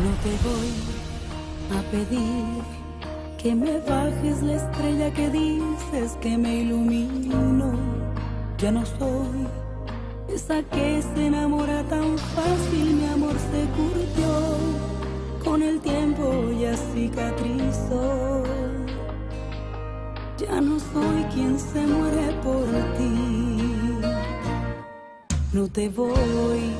No te voy a pedir que me bajes la estrella que dices que me ilumino. Ya no soy esa que se enamora tan fácil, mi amor se curtió. Con el tiempo ya cicatrizó. Ya no soy quien se muere por ti. No te voy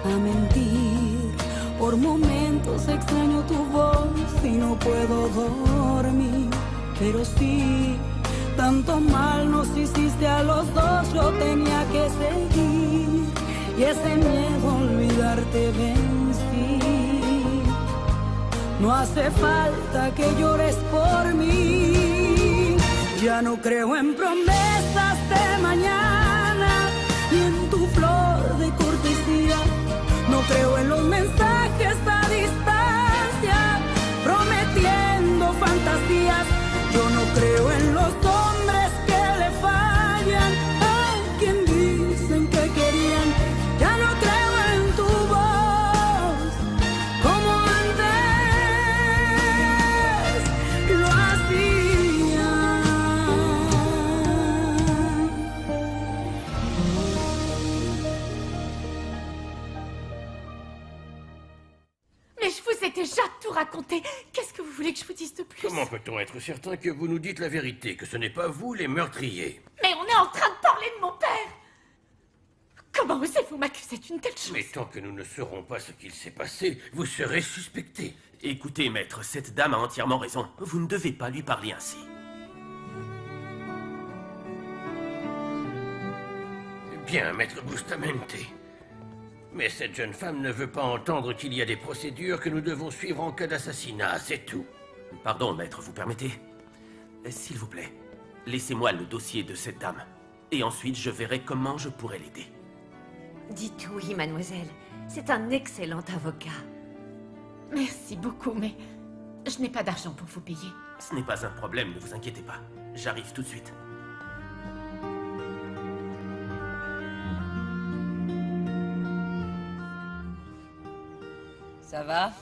a mentir, por momentos extraño tu voz y no puedo dormir. Pero sí, tanto mal nos hiciste a los dos, yo tenía que seguir. Y ese miedo a olvidarte vencí. No hace falta que llores por mí. Ya no creo en promesas de mañana, ni en tu flor de cortesía. No creo en los mensajes a distancia, prometiendo fantasías. Yo no creo en los hombres que le fallan a quien dicen que querían. Ya no creo en tu voz como antes lo hacía. Mais je vous ai déjà tout raconté. Qu'est-ce que vous voulez que je vous dise de plus? Comment peut-on être certain que vous nous dites la vérité, que ce n'est pas vous les meurtriers? Mais on est en train de parler de mon père. Comment osez-vous m'accuser d'une telle chose? Mais tant que nous ne saurons pas ce qu'il s'est passé, vous serez suspecté. Écoutez, maître, cette dame a entièrement raison. Vous ne devez pas lui parler ainsi. Bien, maître Bustamante. Mais cette jeune femme ne veut pas entendre qu'il y a des procédures que nous devons suivre en cas d'assassinat, c'est tout. Pardon, maître, vous permettez? S'il vous plaît, laissez-moi le dossier de cette dame. Et ensuite, je verrai comment je pourrai l'aider. Dites oui, mademoiselle. C'est un excellent avocat. Merci beaucoup, mais je n'ai pas d'argent pour vous payer. Ce n'est pas un problème, ne vous inquiétez pas. J'arrive tout de suite. Ça va?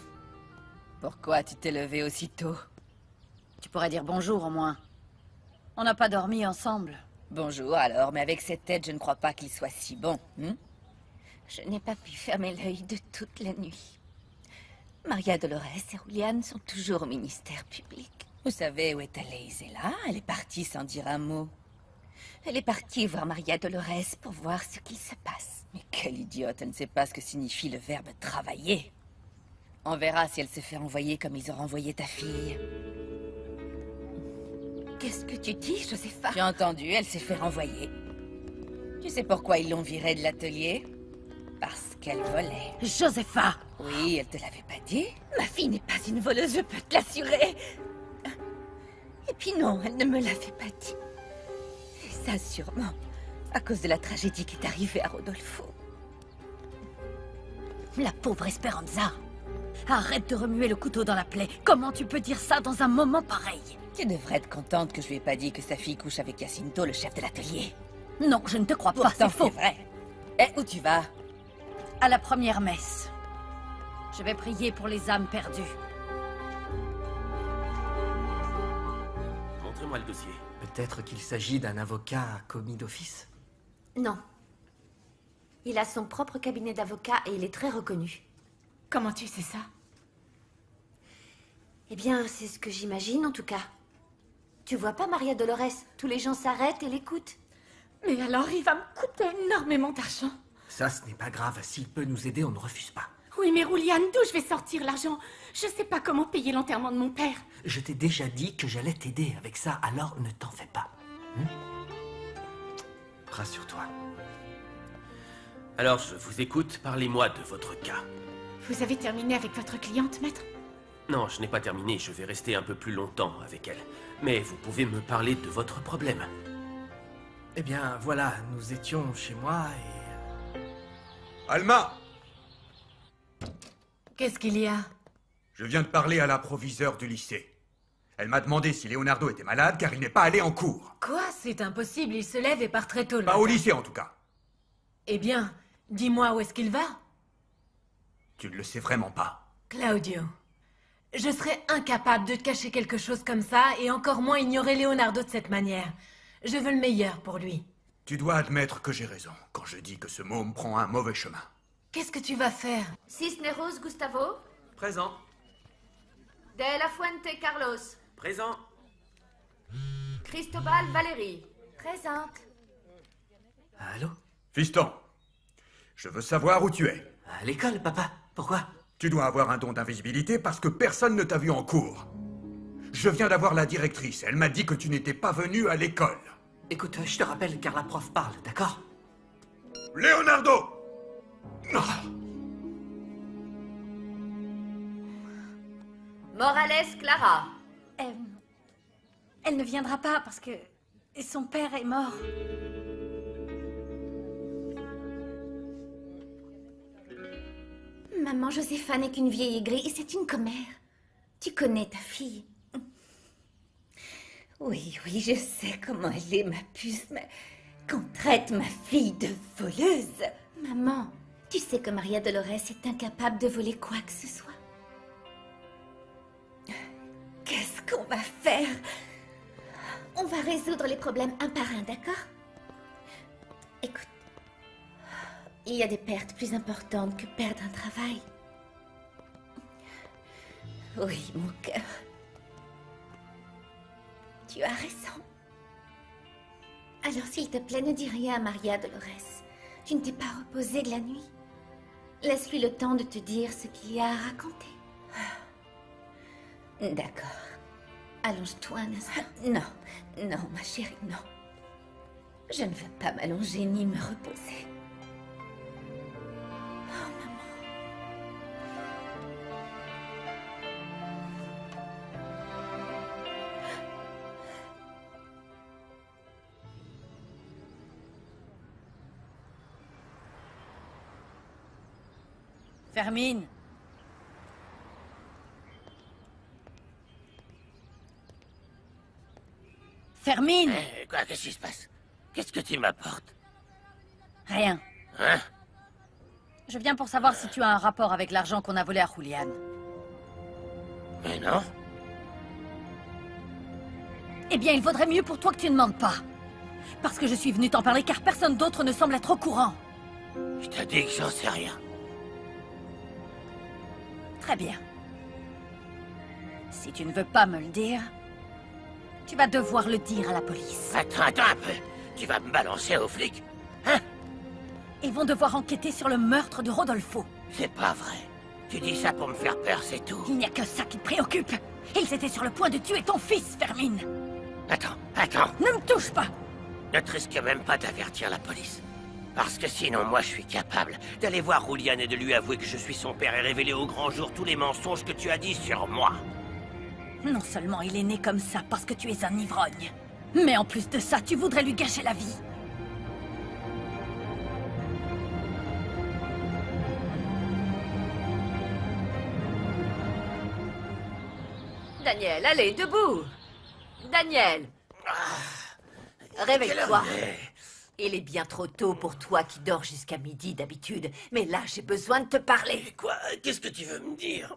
Pourquoi tu t'es levé aussitôt? Tu pourrais dire bonjour au moins. On n'a pas dormi ensemble. Bonjour alors, mais avec cette tête, je ne crois pas qu'il soit si bon. Je n'ai pas pu fermer l'œil de toute la nuit. Maria Dolores et Julian sont toujours au ministère public. Vous savez où est allée Isela? Elle est partie sans dire un mot. Elle est partie voir Maria Dolores pour voir ce qu'il se passe. Mais quelle idiote, elle ne sait pas ce que signifie le verbe travailler. On verra si elle se fait renvoyer comme ils ont renvoyé ta fille. Qu'est-ce que tu dis, Josepha? J'ai entendu, elle s'est fait renvoyer. Tu sais pourquoi ils l'ont virée de l'atelier? Parce qu'elle volait. Josepha! Oui, elle te l'avait pas dit? Ma fille n'est pas une voleuse, je peux te l'assurer. Et puis non, elle ne me l'avait pas dit. Et ça sûrement, à cause de la tragédie qui est arrivée à Rodolfo. La pauvre Esperanza! Arrête de remuer le couteau dans la plaie. Comment tu peux dire ça dans un moment pareil? Tu devrais être contente que je lui ai pas dit que sa fille couche avec Jacinto, le chef de l'atelier. Non, je ne te crois pas, Pourtant, c'est faux. c'est vrai. Eh, où tu vas? À la première messe. Je vais prier pour les âmes perdues. Montrez-moi le dossier. Peut-être qu'il s'agit d'un avocat commis d'office? Non. Il a son propre cabinet d'avocat et il est très reconnu. Comment tu sais ça? Eh bien, c'est ce que j'imagine en tout cas. Tu vois pas Maria Dolores? Tous les gens s'arrêtent et l'écoutent. Mais alors, il va me coûter énormément d'argent. Ça, ce n'est pas grave. S'il peut nous aider, on ne refuse pas. Oui, mais Julian, d'où je vais sortir l'argent? Je sais pas comment payer l'enterrement de mon père. Je t'ai déjà dit que j'allais t'aider avec ça, alors ne t'en fais pas. Rassure-toi. Alors, je vous écoute. Parlez-moi de votre cas. Vous avez terminé avec votre cliente, maître? Non, je n'ai pas terminé. Je vais rester un peu plus longtemps avec elle. Mais vous pouvez me parler de votre problème. Eh bien, voilà, nous étions chez moi et... Alma! Qu'est-ce qu'il y a? Je viens de parler à la proviseure du lycée. Elle m'a demandé si Leonardo était malade car il n'est pas allé en cours. Quoi? C'est impossible, il se lève et part très tôt le Pas au matin. lycée en tout cas. Eh bien, dis-moi où est-ce qu'il va? Tu ne le sais vraiment pas. Claudio, je serais incapable de te cacher quelque chose comme ça et encore moins ignorer Leonardo de cette manière. Je veux le meilleur pour lui. Tu dois admettre que j'ai raison quand je dis que ce môme prend un mauvais chemin. Qu'est-ce que tu vas faire? Cisneros Gustavo. Présent. De la Fuente Carlos. Présent. Cristobal Valérie. Présente. Allô? Fiston, je veux savoir où tu es. À l'école, papa. Pourquoi? Tu dois avoir un don d'invisibilité parce que personne ne t'a vu en cours. Je viens d'avoir la directrice. Elle m'a dit que tu n'étais pas venu à l'école. Écoute, je te rappelle car la prof parle, d'accord? Leonardo! Morales Clara. Elle ne viendra pas parce que son père est mort. Maman Josépha n'est qu'une vieille aigrie et c'est une commère. Tu connais ta fille. Oui, oui, je sais comment elle est, ma puce, mais qu'on traite ma fille de voleuse. Maman, tu sais que Maria Dolores est incapable de voler quoi que ce soit. Qu'est-ce qu'on va faire? On va résoudre les problèmes un par un, d'accord? Écoute, il y a des pertes plus importantes que perdre un travail. Oui, mon cœur. Tu as raison. Alors, s'il te plaît, ne dis rien à Maria Dolores. Tu ne t'es pas reposée de la nuit. Laisse-lui le temps de te dire ce qu'il y a à raconter. D'accord. Allonge-toi un instant. Non, non, ma chérie, non. Je ne veux pas m'allonger ni me reposer. Oh, maman. Fermine. Fermine. Quoi, qu'est-ce qui se passe? Qu'est-ce que tu m'apportes? Rien. Hein? Je viens pour savoir si tu as un rapport avec l'argent qu'on a volé à Julian. Mais non. Eh bien, il vaudrait mieux pour toi que tu ne demandes pas. Parce que je suis venue t'en parler car personne d'autre ne semble être au courant. Je t'ai dit que j'en sais rien. Très bien. Si tu ne veux pas me le dire, tu vas devoir le dire à la police. Attends un peu. Tu vas me balancer aux flics? Hein? Ils vont devoir enquêter sur le meurtre de Rodolfo. C'est pas vrai. Tu dis ça pour me faire peur, c'est tout. Il n'y a que ça qui te préoccupe. Ils étaient sur le point de tuer ton fils, Fermine. Attends. Ne me touche pas. Ne te risque même pas d'avertir la police. Parce que sinon, moi, je suis capable d'aller voir Julian et de lui avouer que je suis son père et révéler au grand jour tous les mensonges que tu as dit sur moi. Non seulement il est né comme ça parce que tu es un ivrogne, mais en plus de ça, tu voudrais lui gâcher la vie. Daniel, allez, debout. Daniel. Réveille-toi. Il est bien trop tôt pour toi qui dors jusqu'à midi d'habitude. Mais là, j'ai besoin de te parler. Quoi? Qu'est-ce que tu veux me dire?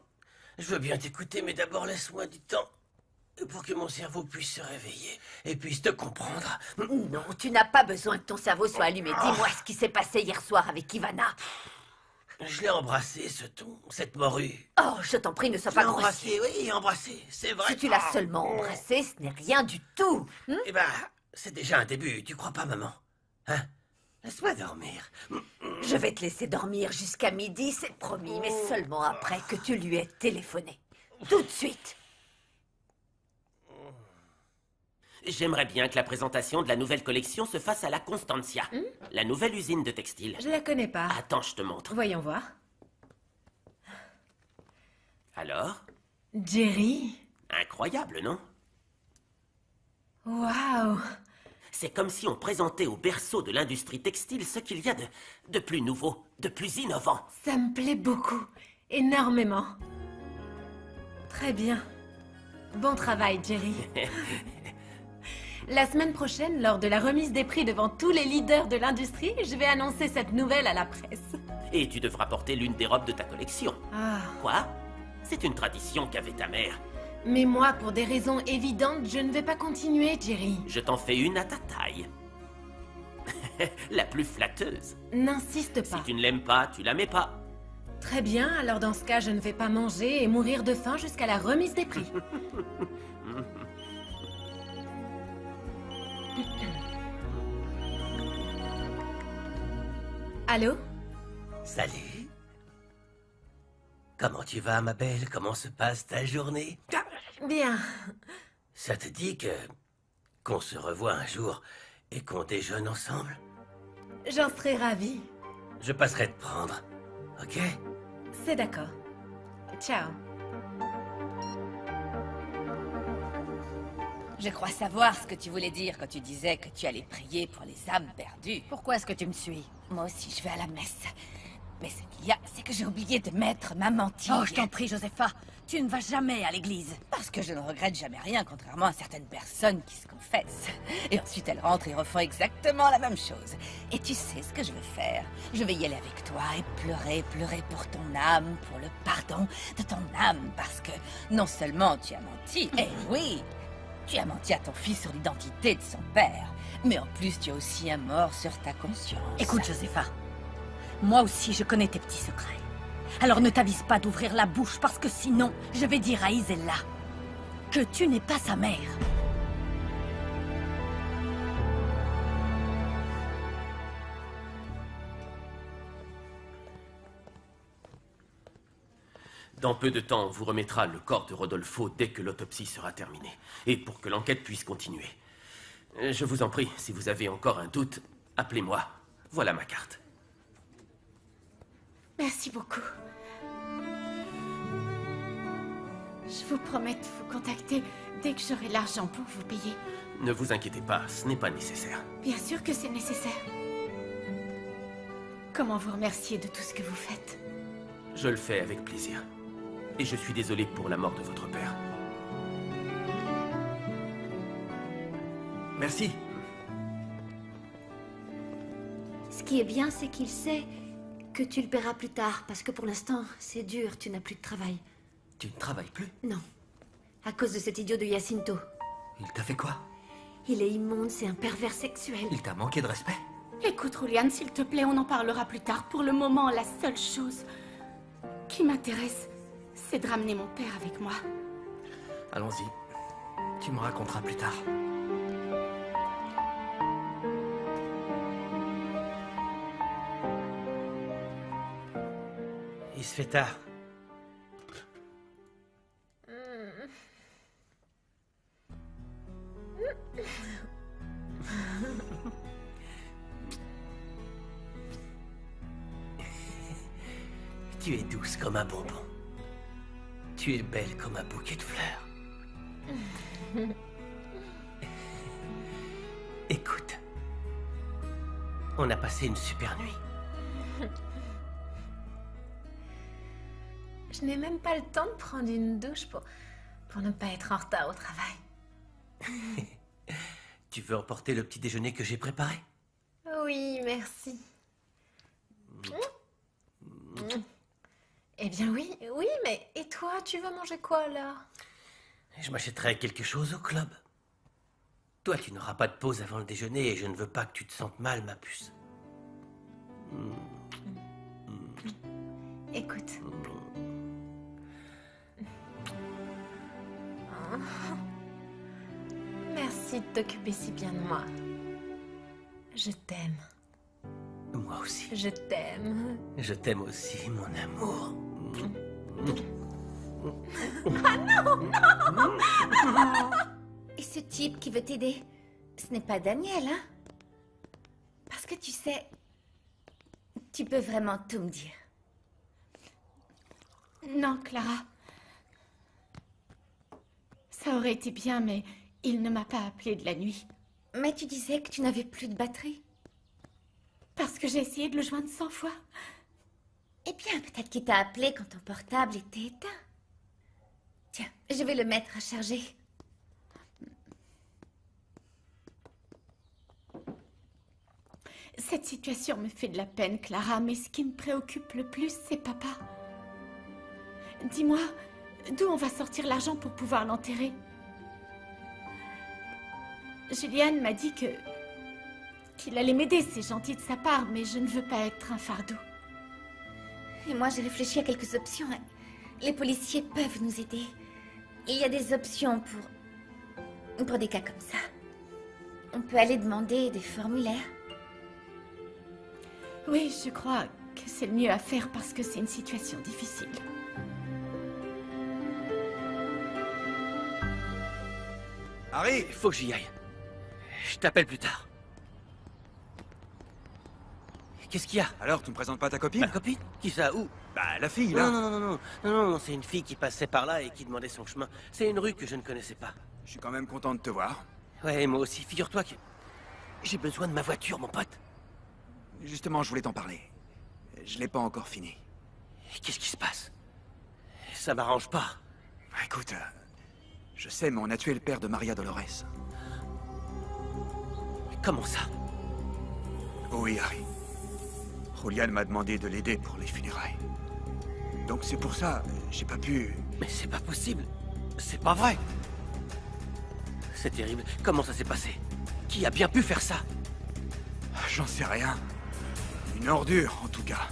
Je veux bien t'écouter, mais d'abord laisse-moi du temps. Pour que mon cerveau puisse se réveiller et puisse te comprendre. Non, tu n'as pas besoin que ton cerveau soit allumé. Dis-moi ce qui s'est passé hier soir avec Ivana. Je l'ai embrassé, cette morue. Oh, je t'en prie, ne sois pas grossier. Oui, embrassé, c'est vrai. Si tu l'as seulement embrassé, ce n'est rien du tout. Eh ben, c'est déjà un début, tu crois pas, maman? Hein? Laisse-moi dormir. Je vais te laisser dormir jusqu'à midi, c'est promis, mais seulement après que tu lui aies téléphoné. Tout de suite. J'aimerais bien que la présentation de la nouvelle collection se fasse à la Constancia, la nouvelle usine de textile. Je la connais pas. Attends, je te montre. Voyons voir. Alors? Jerry? Incroyable, non? Waouh! C'est comme si on présentait au berceau de l'industrie textile ce qu'il y a de plus nouveau, de plus innovant. Ça me plaît beaucoup. Énormément. Très bien. Bon travail, Jerry. La semaine prochaine, lors de la remise des prix devant tous les leaders de l'industrie, je vais annoncer cette nouvelle à la presse. Et tu devras porter l'une des robes de ta collection. Ah. Quoi? C'est une tradition qu'avait ta mère. Mais moi, pour des raisons évidentes, je ne vais pas continuer, Jerry. Je t'en fais une à ta taille. La plus flatteuse. N'insiste pas. Si tu ne l'aimes pas, tu la mets pas. Très bien, alors dans ce cas, je ne vais pas manger et mourir de faim jusqu'à la remise des prix. Allô? Salut. Comment tu vas, ma belle? Comment se passe ta journée? Bien. Ça te dit qu'on se revoit un jour et qu'on déjeune ensemble? J'en serais ravie. Je passerai te prendre, ok? C'est d'accord. Ciao. Je crois savoir ce que tu voulais dire quand tu disais que tu allais prier pour les âmes perdues. Pourquoi est-ce que tu me suis? Moi aussi, je vais à la messe. Mais ce qu'il y a, c'est que j'ai oublié de mettre ma mantille. Oh, je t'en prie, Josepha. Tu ne vas jamais à l'église. Parce que je ne regrette jamais rien, contrairement à certaines personnes qui se confessent. Et ensuite, elles rentrent et refont exactement la même chose. Et tu sais ce que je vais faire? Je vais y aller avec toi et pleurer, pleurer pour ton âme, pour le pardon de ton âme. Parce que non seulement tu as menti, et oui, tu as menti à ton fils sur l'identité de son père, mais en plus, tu as aussi un mort sur ta conscience. Écoute, Josepha. Moi aussi, je connais tes petits secrets. Alors ne t'avise pas d'ouvrir la bouche, parce que sinon, je vais dire à Isella que tu n'es pas sa mère. Dans peu de temps, on vous remettra le corps de Rodolfo dès que l'autopsie sera terminée. Et pour que l'enquête puisse continuer. Je vous en prie, si vous avez encore un doute, appelez-moi. Voilà ma carte. Merci beaucoup. Je vous promets de vous contacter dès que j'aurai l'argent pour vous payer. Ne vous inquiétez pas, ce n'est pas nécessaire. Bien sûr que c'est nécessaire. Comment vous remercier de tout ce que vous faites? Je le fais avec plaisir. Et je suis désolé pour la mort de votre père. Merci. Ce qui est bien, c'est qu'il sait que tu le paieras plus tard, parce que pour l'instant, c'est dur, tu n'as plus de travail. Tu ne travailles plus? Non. À cause de cet idiot de Jacinto. Il t'a fait quoi? Il est immonde, c'est un pervers sexuel. Il t'a manqué de respect? Écoute, Julian, s'il te plaît, on en parlera plus tard. Pour le moment, la seule chose qui m'intéresse, c'est de ramener mon père avec moi. Allons-y. Tu me raconteras plus tard. Il se fait tard. Tu es douce comme un bonbon. Tu es belle comme un bouquet de fleurs. Écoute, on a passé une super nuit. Je n'ai même pas le temps de prendre une douche pour ne pas être en retard au travail. Tu veux emporter le petit déjeuner que j'ai préparé? Oui, merci. Eh bien oui, oui, mais et toi, tu veux manger quoi là? Je m'achèterai quelque chose au club. Toi, tu n'auras pas de pause avant le déjeuner et je ne veux pas que tu te sentes mal, ma puce. Écoute. Merci de t'occuper si bien de moi. Je t'aime. Moi aussi. Je t'aime. Je t'aime aussi, mon amour. Ah non, non! Et ce type qui veut t'aider, ce n'est pas Daniel, hein? Parce que tu sais, tu peux vraiment tout me dire. Non, Clara. Ça aurait été bien, mais il ne m'a pas appelé de la nuit. Mais tu disais que tu n'avais plus de batterie. Parce que j'ai essayé de le joindre 100 fois. Eh bien, peut-être qu'il t'a appelé quand ton portable était éteint. Tiens, je vais le mettre à charger. Cette situation me fait de la peine, Clara, mais ce qui me préoccupe le plus, c'est papa. Dis-moi, d'où on va sortir l'argent pour pouvoir l'enterrer? Julian m'a dit qu'il allait m'aider, c'est gentil de sa part, mais je ne veux pas être un fardeau. Et moi, j'ai réfléchi à quelques options. Les policiers peuvent nous aider. Il y a des options pour des cas comme ça. On peut aller demander des formulaires. Oui, je crois que c'est le mieux à faire parce que c'est une situation difficile. Harry! Il faut que j'y aille. Je t'appelle plus tard. Qu'est-ce qu'il y a? Alors, tu me présentes pas ta copine? Ma copine? Qui ça? Où? Bah, la fille, là. Non, c'est une fille qui passait par là et qui demandait son chemin. C'est une rue que je ne connaissais pas. Je suis quand même content de te voir. Ouais, moi aussi. Figure-toi que j'ai besoin de ma voiture, mon pote. Justement, je voulais t'en parler. Je l'ai pas encore fini. Qu'est-ce qui se passe? Ça m'arrange pas. Écoute, je sais, mais on a tué le père de Maria Dolores. Comment ça? Oui, Harry. Julian m'a demandé de l'aider pour les funérailles. Donc c'est pour ça, j'ai pas pu... Mais c'est pas possible. C'est pas vrai. C'est terrible. Comment ça s'est passé? Qui a bien pu faire ça? J'en sais rien. Une ordure, en tout cas.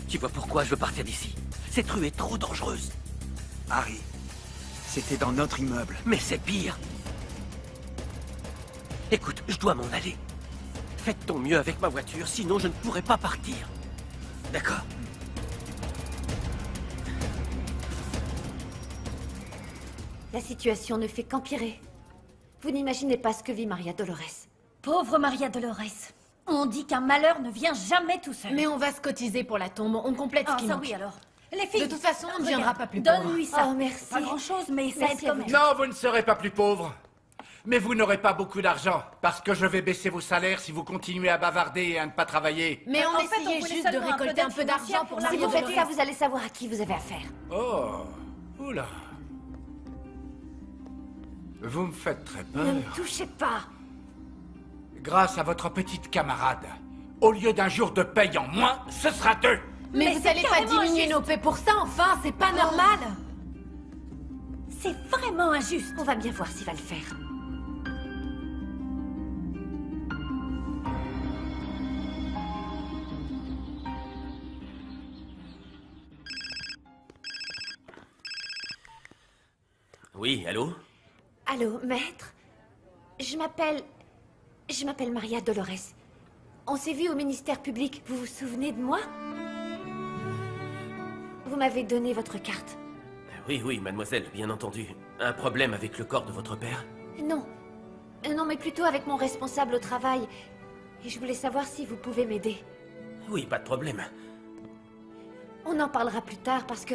Tu vois pourquoi je veux partir d'ici? Cette rue est trop dangereuse. Harry, c'était dans notre immeuble. Mais c'est pire. Écoute, je dois m'en aller. Fais de ton mieux avec ma voiture, sinon je ne pourrai pas partir. D'accord? La situation ne fait qu'empirer. Vous n'imaginez pas ce que vit Maria Dolores. Pauvre Maria Dolores. On dit qu'un malheur ne vient jamais tout seul. Mais on va se cotiser pour la tombe, on complète ce qui ça manque. oui alors. Les filles, De toute façon, on ne viendra pas plus pauvre. donne-lui ça. Oh, merci. Pas grand-chose, mais ça Merci aide à quand vous. même. Non, vous ne serez pas plus pauvre. Mais vous n'aurez pas beaucoup d'argent, parce que je vais baisser vos salaires si vous continuez à bavarder et à ne pas travailler. Mais on En fait, on essayait voulait juste de seulement un peu récolter un d'aide peu d'argent financière pour pour Si Maria vous faites ça, Dolores. vous allez savoir à qui vous avez affaire. Oh, oula. Vous me faites très Ne peur. me touchez pas. Grâce à votre petite camarade, au lieu d'un jour de paye en moins, ce sera 2. Mais vous c'est allez pas carrément diminuer injuste. nos paix pour ça, enfin, c'est pas normal. C'est vraiment injuste. On va bien voir s'il va le faire. Oui, allô? Allô, maître? Je m'appelle Maria Dolores. On s'est vu au ministère public. Vous vous souvenez de moi? Vous m'avez donné votre carte. Oui, mademoiselle, bien entendu. Un problème avec le corps de votre père? Non. Non, mais plutôt avec mon responsable au travail. Et je voulais savoir si vous pouvez m'aider. Oui, pas de problème. On en parlera plus tard parce que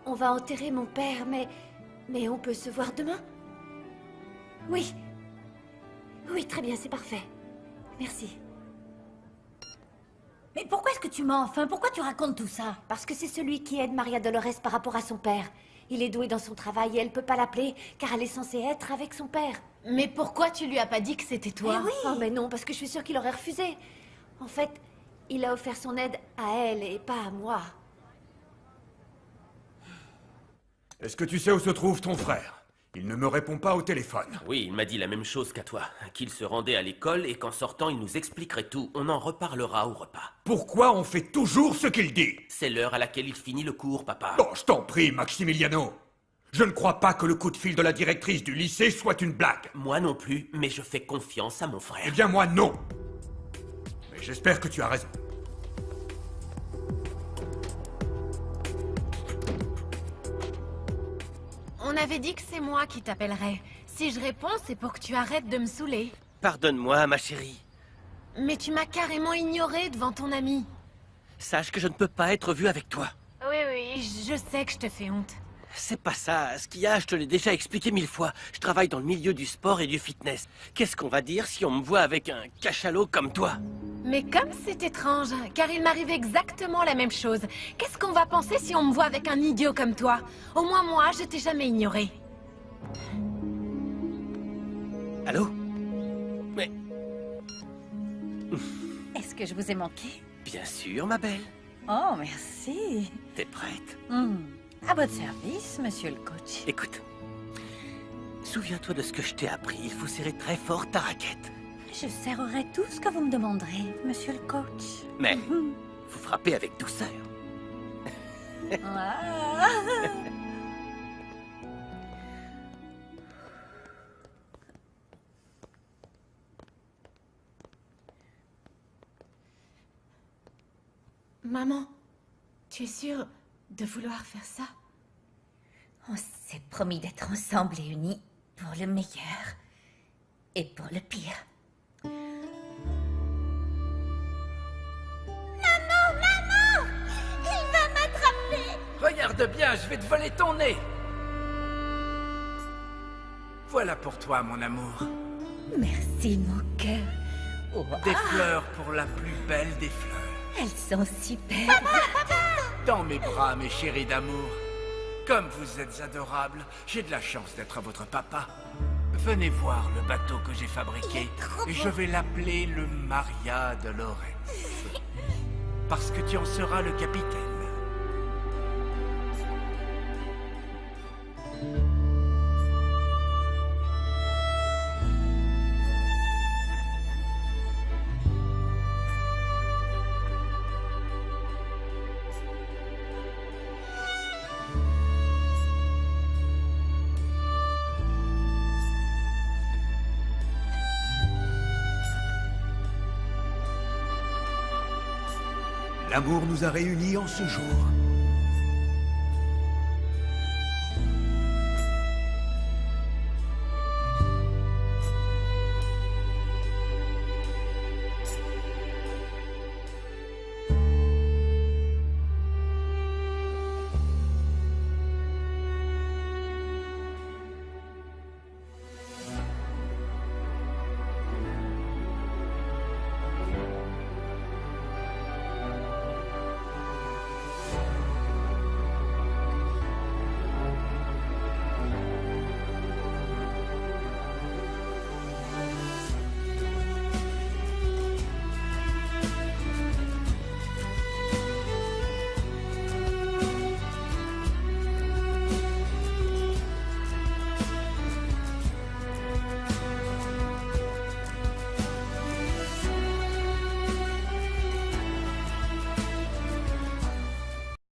on va enterrer mon père, mais on peut se voir demain? Oui. Oui, très bien, c'est parfait. Merci. Mais pourquoi est-ce que tu mens enfin? Pourquoi tu racontes tout ça? Parce que c'est celui qui aide Maria Dolores par rapport à son père. Il est doué dans son travail et elle peut pas l'appeler car elle est censée être avec son père. Mais pourquoi tu lui as pas dit que c'était toi? Eh oui. Oh mais non, parce que je suis sûre qu'il aurait refusé. En fait, il a offert son aide à elle et pas à moi. Est-ce que tu sais où se trouve ton frère? Il ne me répond pas au téléphone. Oui, il m'a dit la même chose qu'à toi. Qu'il se rendait à l'école et qu'en sortant, il nous expliquerait tout. On en reparlera au repas. Pourquoi on fait toujours ce qu'il dit? C'est l'heure à laquelle il finit le cours, papa. Oh, je t'en prie, Maximiliano. Je ne crois pas que le coup de fil de la directrice du lycée soit une blague. Moi non plus, mais je fais confiance à mon frère. Eh bien, moi, non. Mais j'espère que tu as raison. On avait dit que c'est moi qui t'appellerais. Si je réponds, c'est pour que tu arrêtes de me saouler. Pardonne-moi, ma chérie. Mais tu m'as carrément ignoré devant ton ami. Sache que je ne peux pas être vu avec toi. Oui, je sais que je te fais honte. C'est pas ça. Ce qu'il y a, je te l'ai déjà expliqué 1000 fois. Je travaille dans le milieu du sport et du fitness. Qu'est-ce qu'on va dire si on me voit avec un cachalot comme toi? Mais comme c'est étrange, car il m'arrive exactement la même chose. Qu'est-ce qu'on va penser si on me voit avec un idiot comme toi? Au moins moi, je t'ai jamais ignoré. Allô? Mais... Est-ce que je vous ai manqué? Bien sûr, ma belle. Oh, merci. T'es prête? À votre service, monsieur le coach. Écoute, souviens-toi de ce que je t'ai appris. Il faut serrer très fort ta raquette. Je serrerai tout ce que vous me demanderez, monsieur le coach. Mais, faut frapper avec douceur. Ah. Maman, tu es sûre de vouloir faire ça? On s'est promis d'être ensemble et unis pour le meilleur et pour le pire. Maman! Il va m'attraper! Regarde bien, je vais te voler ton nez. Voilà pour toi, mon amour. Merci, mon cœur. Des fleurs pour la plus belle des fleurs. Elles sont super. Dans mes bras, mes chéris d'amour. Comme vous êtes adorables, j'ai de la chance d'être votre papa. Venez voir le bateau que j'ai fabriqué. Et je vais l'appeler le Maria Dolores. Parce que tu en seras le capitaine. L'amour nous a réunis en ce jour.